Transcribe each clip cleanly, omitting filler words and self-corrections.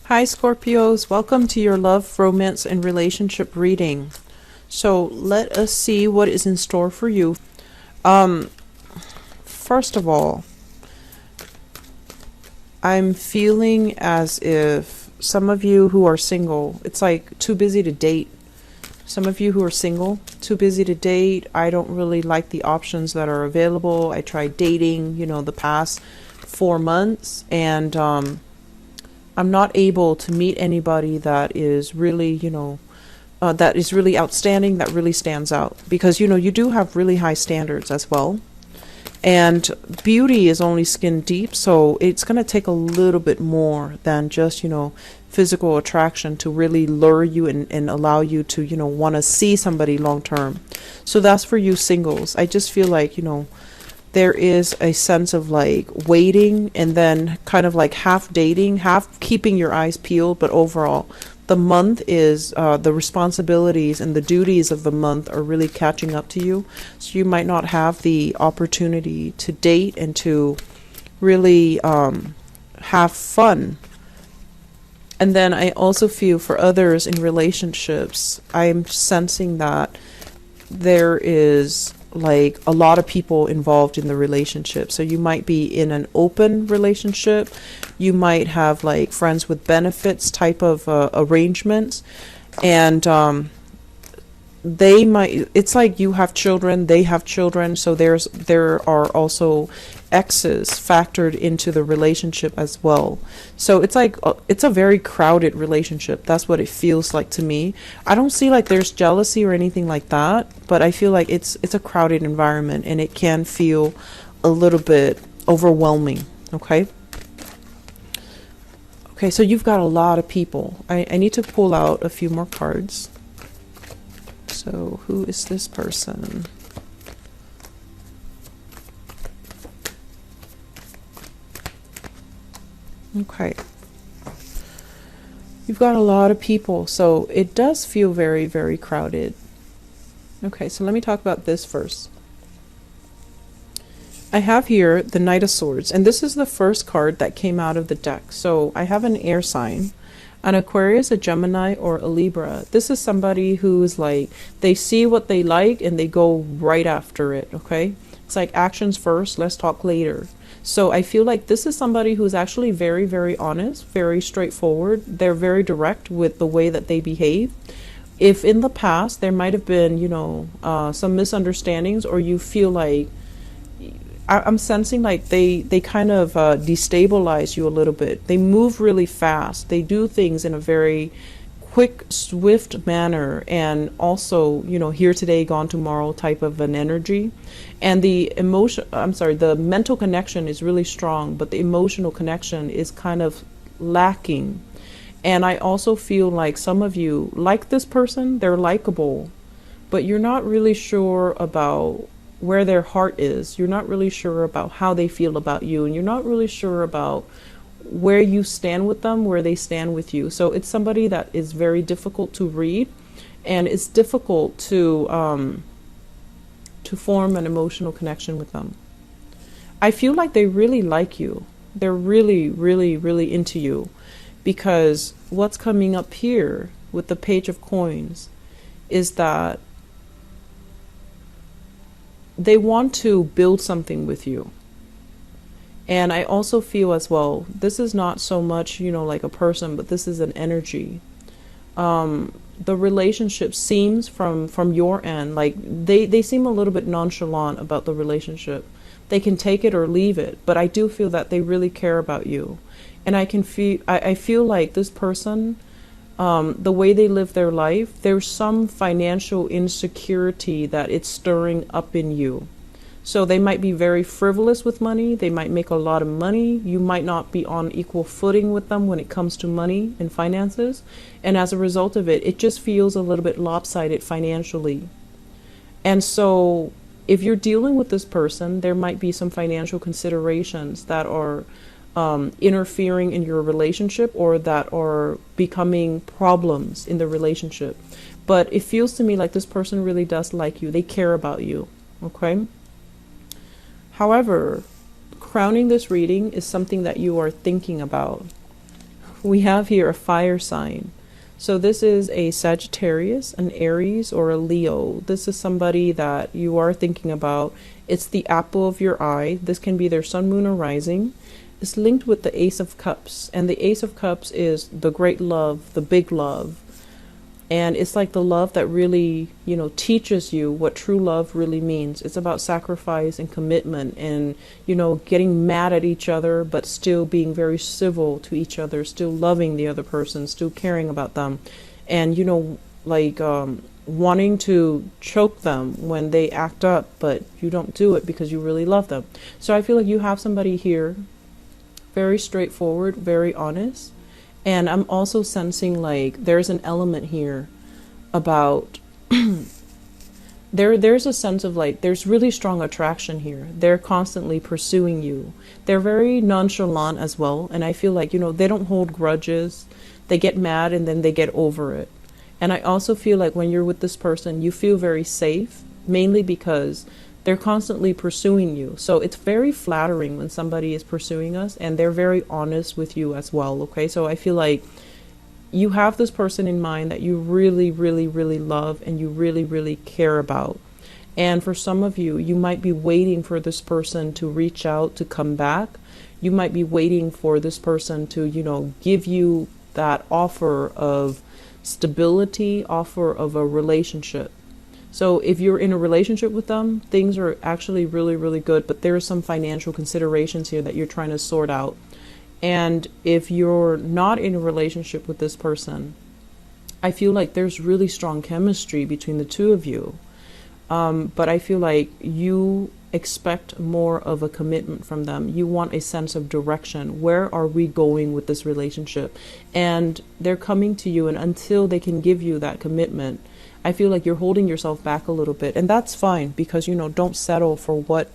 Hi Scorpios, welcome to your love, romance, and relationship reading. So let us see what is in store for you. Um, First of all, I'm feeling as if some of you who are single, it's like too busy to date. Some of you who are single, too busy to date. I don't really like the options that are available. I tried dating, the past 4 months, and I'm not able to meet anybody that is really, that is really outstanding, that really stands out. Because, you do have really high standards as well. And beauty is only skin deep, so it's going to take a little bit more than just, physical attraction to really lure you and allow you to, want to see somebody long term. So that's for you singles. I just feel like, there is a sense of like waiting and then kind of like half dating, half keeping your eyes peeled, but overall the month is the responsibilities and the duties of the month are really catching up to you. So you might not have the opportunity to date and to really have fun. And then I also feel for others in relationships, I'm sensing that there is like a lot of people involved in the relationship. So you might be in an open relationship. You might have like friends with benefits type of arrangements. And it's like you have children, they have children. So there are also exes factored into the relationship as well. So it's like it's a very crowded relationship. That's what it feels like to me. I don't see like there's jealousy or anything like that, but I feel like it's a crowded environment and it can feel a little bit overwhelming. Okay, so you've got a lot of people. I need to pull out a few more cards. So who is this person? Okay. You've got a lot of people, so it does feel very, very crowded. Okay, so let me talk about this first. I have here the Knight of Swords, and this is the first card that came out of the deck. So I have an air sign, an Aquarius, a Gemini, or a Libra. This is somebody who's like, they see what they like and they go right after it, okay? It's like actions first, let's talk later. So I feel like this is somebody who's actually very, very honest, very straightforward. They're very direct with the way that they behave. If in the past there might have been, some misunderstandings, or you feel like, I'm sensing like they kind of destabilize you a little bit. They move really fast. They do things in a very quick, swift manner, and also, here today, gone tomorrow type of an energy. And the mental connection is really strong, but the emotional connection is kind of lacking. And I also feel like some of you like this person, they're likable, but you're not really sure about where their heart is. You're not really sure about how they feel about you, and you're not really sure about where you stand with them, where they stand with you. So it's somebody that is very difficult to read, and it's difficult to form an emotional connection with them. I feel like they really like you. They're really, really, really into you, because what's coming up here with the Page of Coins is that they want to build something with you. And I also feel as well, this is not so much, like a person, but this is an energy. The relationship seems from your end, like they seem a little bit nonchalant about the relationship. They can take it or leave it, but I do feel that they really care about you. And I feel like this person, the way they live their life, there's some financial insecurity that it's stirring up in you. So they might be very frivolous with money. They might make a lot of money. You might not be on equal footing with them when it comes to money and finances. And as a result of it, it just feels a little bit lopsided financially. And so if you're dealing with this person, there might be some financial considerations that are interfering in your relationship, or that are becoming problems in the relationship. But it feels to me like this person really does like you. They care about you. Okay? However, crowning this reading is something that you are thinking about. we have here a fire sign. So this is a Sagittarius, an Aries, or a Leo. This is somebody that you are thinking about. It's the apple of your eye. This can be their sun, moon, or rising. It's linked with the Ace of Cups. And the Ace of Cups is the great love, the big love. And it's like the love that really, you know, teaches you what true love really means. It's about sacrifice and commitment and, you know, getting mad at each other, but still being very civil to each other, still loving the other person, still caring about them. And, you know, like wanting to choke them when they act up, but you don't do it because you really love them. So I feel like you have somebody here, very straightforward, very honest. And I'm also sensing like there's an element here about there's a sense of like there's really strong attraction here. They're constantly pursuing you. They're very nonchalant as well. And I feel like, you know, they don't hold grudges. They get mad and then they get over it. And I also feel like when you're with this person, you feel very safe, mainly because they're constantly pursuing you. So it's very flattering when somebody is pursuing us and they're very honest with you as well. Okay. So I feel like you have this person in mind that you really, really, really love and you really, really care about. And for some of you, you might be waiting for this person to reach out, to come back. You might be waiting for this person to, you know, give you that offer of stability, offer of a relationship. So if you're in a relationship with them, things are actually really, really good, but there are some financial considerations here that you're trying to sort out. And if you're not in a relationship with this person, I feel like there's really strong chemistry between the two of you. But I feel like you expect more of a commitment from them. You want a sense of direction. Where are we going with this relationship? And they're coming to you, and until they can give you that commitment, I feel like you're holding yourself back a little bit. And that's fine, because, you know, don't settle for what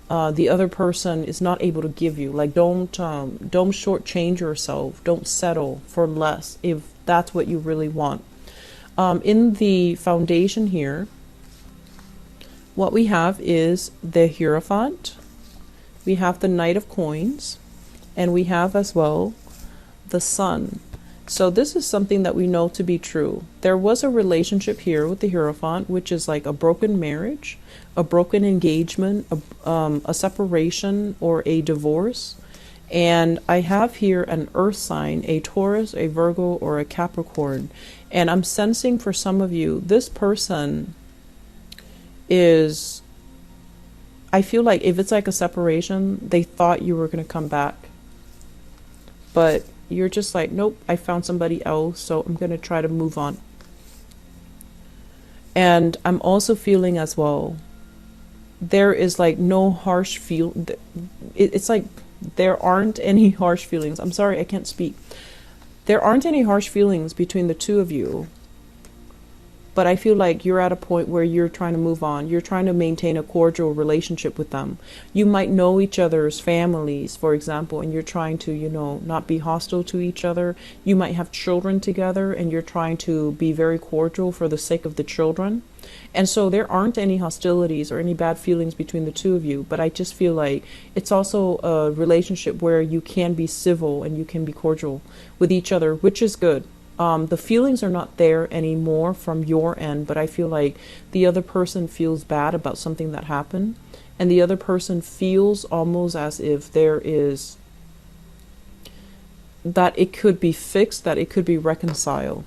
the other person is not able to give you. Like, don't shortchange yourself. Don't settle for less if that's what you really want. In the foundation here, what we have is the Hierophant, we have the Knight of Coins, and we have as well the Sun. So this is something that we know to be true. There was a relationship here with the Hierophant, which is like a broken marriage, a broken engagement, a separation, or a divorce. And I have here an earth sign, a Taurus, a Virgo, or a Capricorn. And I'm sensing for some of you, this person is, I feel like if it's like a separation, they thought you were going to come back, but you're just like, nope, I found somebody else, so I'm going to try to move on. And I'm also feeling as well, there is like no harsh feel. It's like there aren't any harsh feelings. I'm sorry, I can't speak. There aren't any harsh feelings between the two of you. But I feel like you're at a point where you're trying to move on. You're trying to maintain a cordial relationship with them. You might know each other's families, for example, and you're trying to, you know, not be hostile to each other. You might have children together and you're trying to be very cordial for the sake of the children. And so there aren't any hostilities or any bad feelings between the two of you. But I just feel like it's also a relationship where you can be civil and you can be cordial with each other, which is good. The feelings are not there anymore from your end, but I feel like the other person feels bad about something that happened, and the other person feels almost as if there is, that it could be fixed, that it could be reconciled.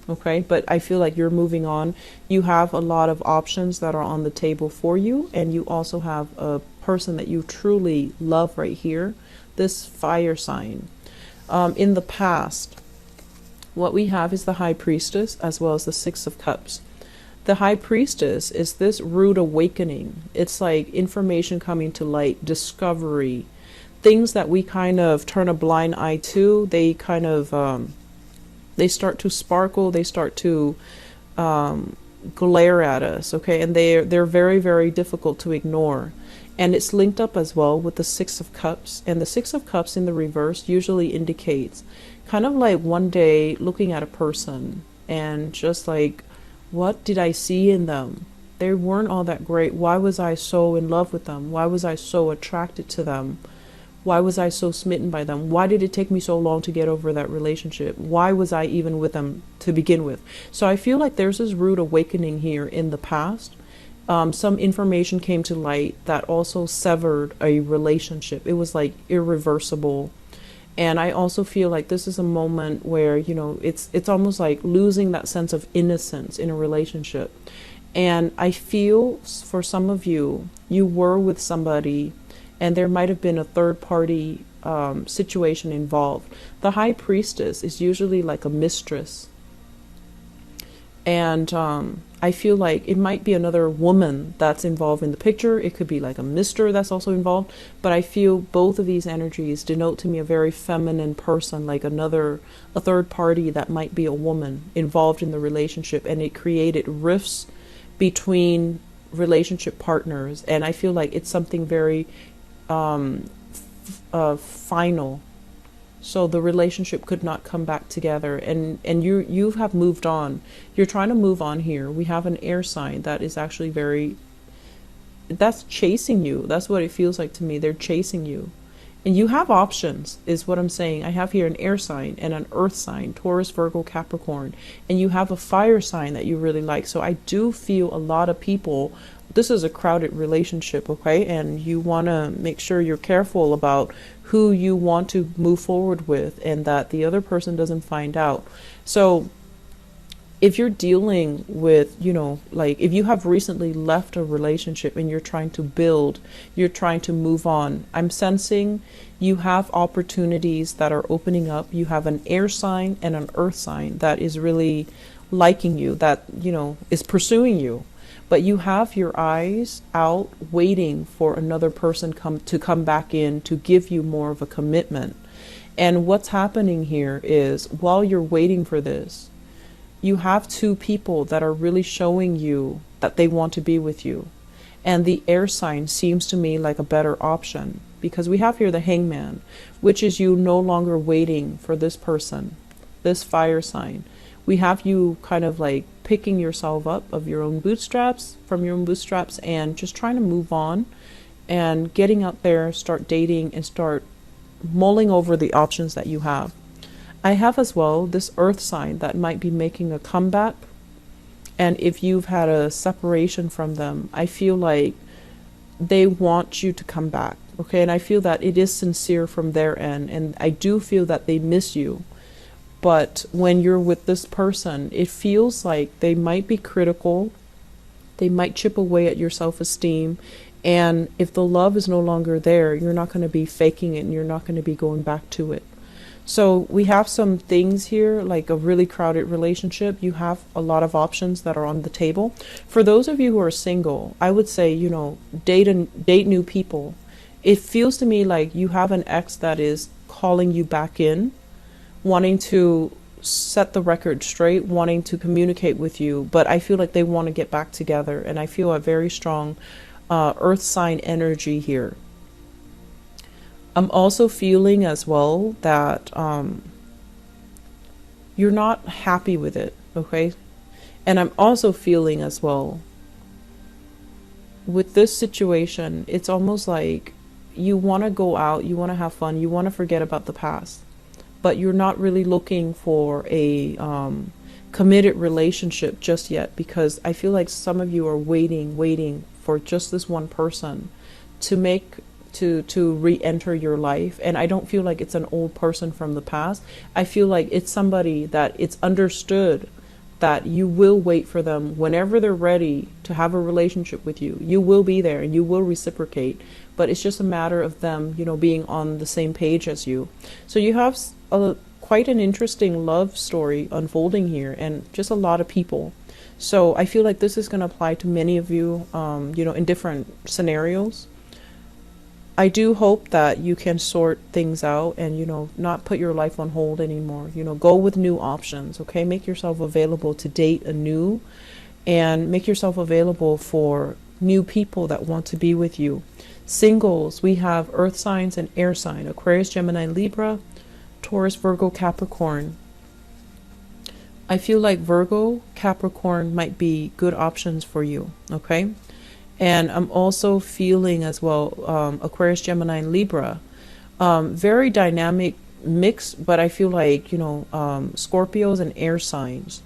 Okay, but I feel like you're moving on. You have a lot of options that are on the table for you, and you also have a person that you truly love right here, this fire sign. In the past, what we have is the High Priestess as well as the Six of Cups. The High Priestess is this rude awakening. It's like information coming to light, discovery, things that we kind of turn a blind eye to. They kind of, they start to sparkle. They start to glare at us, okay? And they're very, very difficult to ignore. And it's linked up as well with the Six of Cups. And the Six of Cups in the reverse usually indicates kind of like one day looking at a person and just like, what did I see in them? They weren't all that great. Why was I so in love with them? Why was I so attracted to them? Why was I so smitten by them? Why did it take me so long to get over that relationship? Why was I even with them to begin with? So I feel like there's this rude awakening here in the past. Some information came to light that also severed a relationship. It was like irreversible. And I also feel like this is a moment where, you know, it's almost like losing that sense of innocence in a relationship. And I feel for some of you, you were with somebody and there might have been a third party situation involved. The high priestess is usually like a mistress. And I feel like it might be another woman that's involved in the picture. It could be like a mister that's also involved. But I feel both of these energies denote to me a very feminine person, like a third party that might be a woman involved in the relationship. And it created rifts between relationship partners. And I feel like it's something very final. So the relationship could not come back together, and you have moved on. You're trying to move on here. We have an air sign that is actually that's chasing you. That's what it feels like to me. They're chasing you. And you have options, is what I'm saying. I have here an air sign and an earth sign, Taurus, Virgo, Capricorn. And you have a fire sign that you really like. So I do feel a lot of people, this is a crowded relationship, okay? And you want to make sure you're careful about who you want to move forward with and that the other person doesn't find out. So if you're dealing with, you know, like if you have recently left a relationship and you're trying to build, you're trying to move on, I'm sensing you have opportunities that are opening up. You have an air sign and an earth sign that is really liking you, that, you know, is pursuing you. But you have your eyes out waiting for another person to come back in to give you more of a commitment. And what's happening here is while you're waiting for this, you have two people that are really showing you that they want to be with you. And the air sign seems to me like a better option because we have here the hangman, which is you no longer waiting for this person, this fire sign. We have you kind of like picking yourself up from your own bootstraps and just trying to move on and getting out there, start dating and start mulling over the options that you have. I have as well this earth sign that might be making a comeback. And if you've had a separation from them, I feel like they want you to come back. Okay. And I feel that it is sincere from their end. And I do feel that they miss you. But when you're with this person, it feels like they might be critical. They might chip away at your self-esteem. And if the love is no longer there, you're not going to be faking it and you're not going to be going back to it. So we have some things here, like a really crowded relationship. You have a lot of options that are on the table. For those of you who are single, I would say, you know, date new people. It feels to me like you have an ex that is calling you back in, wanting to set the record straight, wanting to communicate with you, but I feel like they want to get back together, and I feel a very strong earth sign energy here. I'm also feeling as well that you're not happy with it, okay? And I'm also feeling as well with this situation, it's almost like you want to go out, you want to have fun, you want to forget about the past, but you're not really looking for a committed relationship just yet, because I feel like some of you are waiting for just this one person to re-enter your life. And I don't feel like it's an old person from the past. I feel like it's somebody that it's understood that you will wait for them whenever they're ready to have a relationship with you. You will be there and you will reciprocate, but it's just a matter of them, you know, being on the same page as you. So you have quite an interesting love story unfolding here, and just a lot of people. So I feel like this is going to apply to many of you, you know, in different scenarios. I do hope that you can sort things out and, you know, not put your life on hold anymore. You know, go with new options, okay? Make yourself available to date anew and make yourself available for new people that want to be with you. Singles, we have earth signs and air sign, Aquarius, Gemini, Libra, Taurus, Virgo, Capricorn. I feel like Virgo, Capricorn might be good options for you, okay? And I'm also feeling as well, Aquarius, Gemini, and Libra. Very dynamic mix, but I feel like, Scorpios and air signs.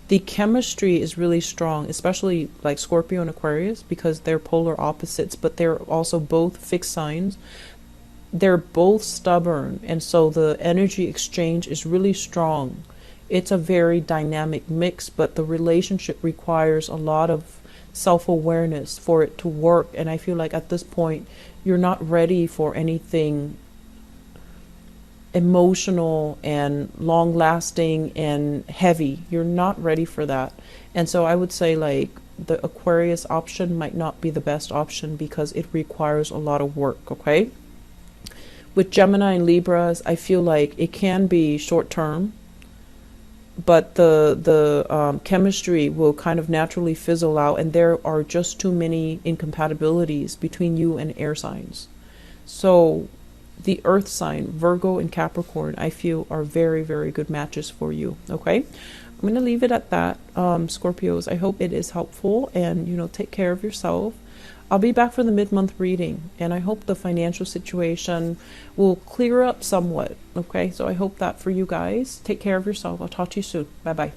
The chemistry is really strong, especially like Scorpio and Aquarius, because they're polar opposites, but they're also both fixed signs. They're both stubborn, and so the energy exchange is really strong. It's a very dynamic mix, but the relationship requires a lot of self-awareness for it to work. And I feel like at this point, you're not ready for anything emotional and long lasting and heavy. You're not ready for that. And so I would say like the Aquarius option might not be the best option because it requires a lot of work, okay? With Gemini and Libras, I feel like it can be short term, but the chemistry will kind of naturally fizzle out, and there are just too many incompatibilities between you and air signs. So the earth sign, Virgo and Capricorn, I feel are very, very good matches for you. Okay. I'm going to leave it at that. Scorpios, I hope it is helpful, and, take care of yourself. I'll be back for the mid-month reading, and I hope the financial situation will clear up somewhat. Okay. So I hope that for you guys. Take care of yourself. I'll talk to you soon. Bye-bye.